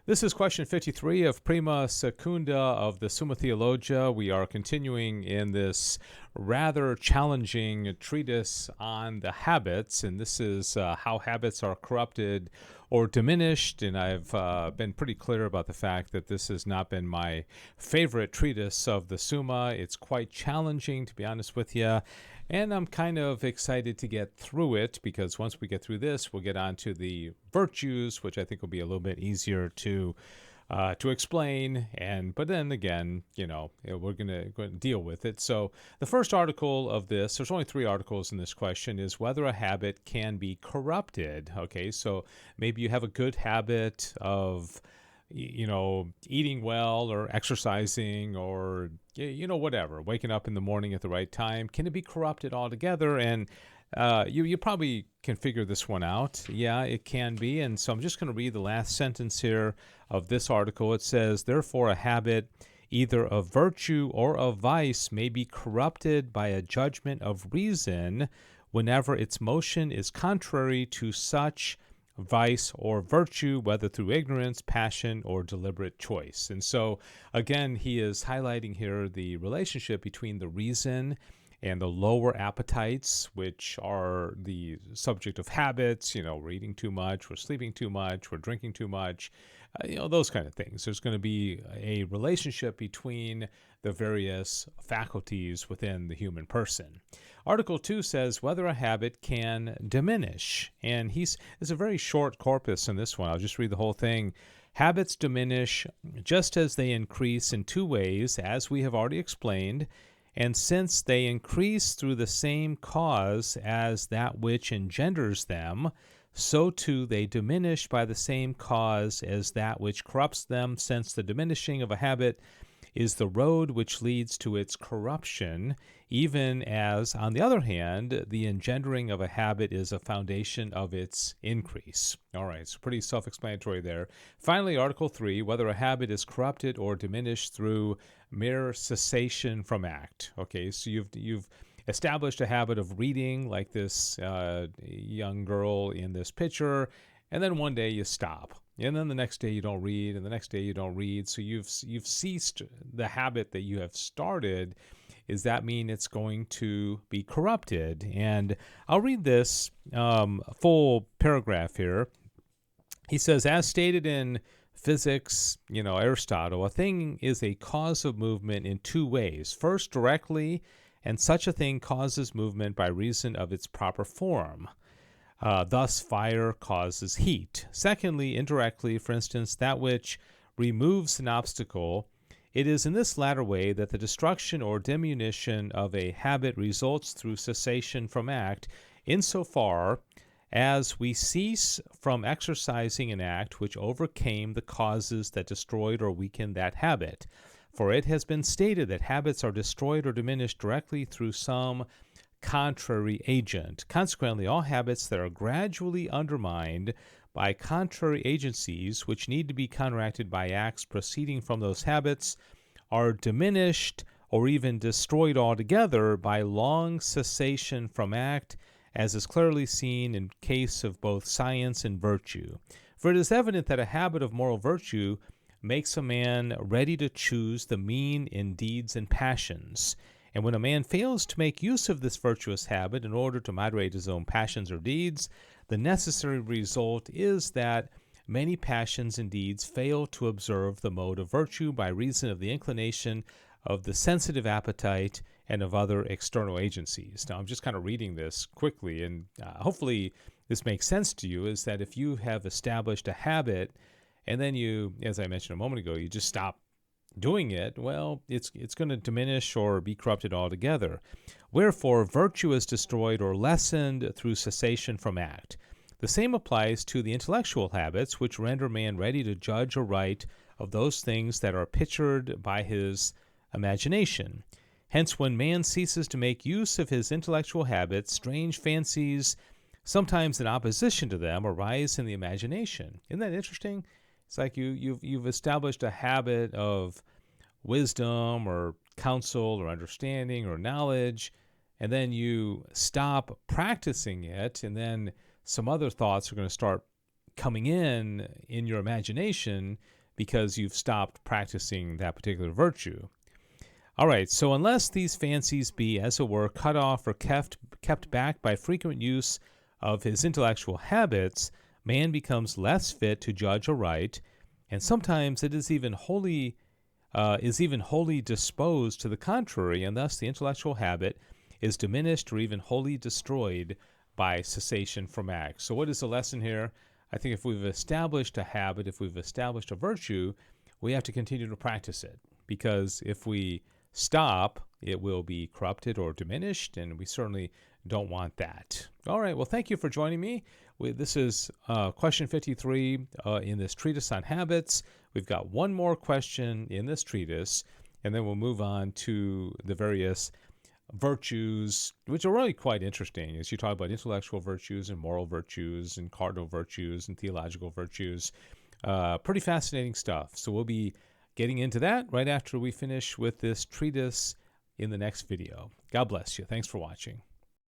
This is question 53 of Prima Secunda of the Summa Theologia. We are continuing in this rather challenging treatise on the habits, and this is how habits are corrupted or diminished. And I've been pretty clear about the fact that this has not been my favorite treatise of the Summa. It's quite challenging, to be honest with you. And I'm kind of excited to get through it because once we get through this, we'll get on to the virtues, which I think will be a little bit easier to explain. But then again, we're going to deal with it. So the first article of this, there's only 3 articles in this question, is whether a habit can be corrupted. Okay, so maybe you have a good habit of eating well or exercising or, whatever, waking up in the morning at the right time. Can it be corrupted altogether? And you probably can figure this one out. Yeah, it can be. And so I'm just going to read the last sentence here of this article. It says, therefore, a habit, either of virtue or of vice, may be corrupted by a judgment of reason whenever its motion is contrary to such vice or virtue, whether through ignorance, passion, or deliberate choice. And so, again, he is highlighting here the relationship between the reason and the lower appetites, which are the subject of habits. We're eating too much, we're sleeping too much, we're drinking too much, those kind of things. There's going to be a relationship between the various faculties within the human person. Article 2 says whether a habit can diminish. And it's a very short corpus in this one. I'll just read the whole thing. Habits diminish just as they increase in 2 ways, as we have already explained. And since they increase through the same cause as that which engenders them, so too they diminish by the same cause as that which corrupts them, since the diminishing of a habit is the road which leads to its corruption, even as, on the other hand, the engendering of a habit is a foundation of its increase. All right, so pretty self-explanatory there. Finally, Article 3, whether a habit is corrupted or diminished through mere cessation from act. Okay, so you've established a habit of reading, like this young girl in this picture, and then one day you stop. And then the next day you don't read, and the next day you don't read. So you've ceased the habit that you have started. Does that mean it's going to be corrupted? And I'll read this full paragraph here. He says, as stated in physics, Aristotle, a thing is a cause of movement in 2 ways. First, directly, and such a thing causes movement by reason of its proper form. Thus, fire causes heat. Secondly, indirectly, for instance, that which removes an obstacle. It is in this latter way that the destruction or diminution of a habit results through cessation from act, insofar as we cease from exercising an act which overcame the causes that destroyed or weakened that habit. For it has been stated that habits are destroyed or diminished directly through some contrary agent. Consequently, all habits that are gradually undermined by contrary agencies, which need to be counteracted by acts proceeding from those habits, are diminished or even destroyed altogether by long cessation from act, as is clearly seen in case of both science and virtue. For it is evident that a habit of moral virtue makes a man ready to choose the mean in deeds and passions. And when a man fails to make use of this virtuous habit in order to moderate his own passions or deeds, the necessary result is that many passions and deeds fail to observe the mode of virtue by reason of the inclination of the sensitive appetite and of other external agencies. Now, I'm just kind of reading this quickly, and hopefully this makes sense to you, is that if you have established a habit and then you, as I mentioned a moment ago, you just stop doing it, well, it's going to diminish or be corrupted altogether. Wherefore, virtue is destroyed or lessened through cessation from act. The same applies to the intellectual habits, which render man ready to judge aright of those things that are pictured by his imagination. Hence, when man ceases to make use of his intellectual habits, strange fancies, sometimes in opposition to them, arise in the imagination. Isn't that interesting? It's like you've established a habit of wisdom or counsel or understanding or knowledge, and then you stop practicing it, and then some other thoughts are going to start coming in your imagination because you've stopped practicing that particular virtue. All right, so unless these fancies be, as it were, cut off or kept back by frequent use of his intellectual habits, man becomes less fit to judge aright, and sometimes it is even wholly disposed to the contrary, and thus the intellectual habit is diminished or even wholly destroyed by cessation from acts. So what is the lesson here? I think if we've established a habit, if we've established a virtue, we have to continue to practice it, because if we stop, it will be corrupted or diminished, and we certainly don't want that. All right, well, thank you for joining me. This is question 53 in this treatise on habits. We've got one more question in this treatise, and then we'll move on to the various virtues, which are really quite interesting as you talk about intellectual virtues and moral virtues and cardinal virtues and theological virtues. Pretty fascinating stuff. So we'll be getting into that right after we finish with this treatise in the next video. God bless you. Thanks for watching.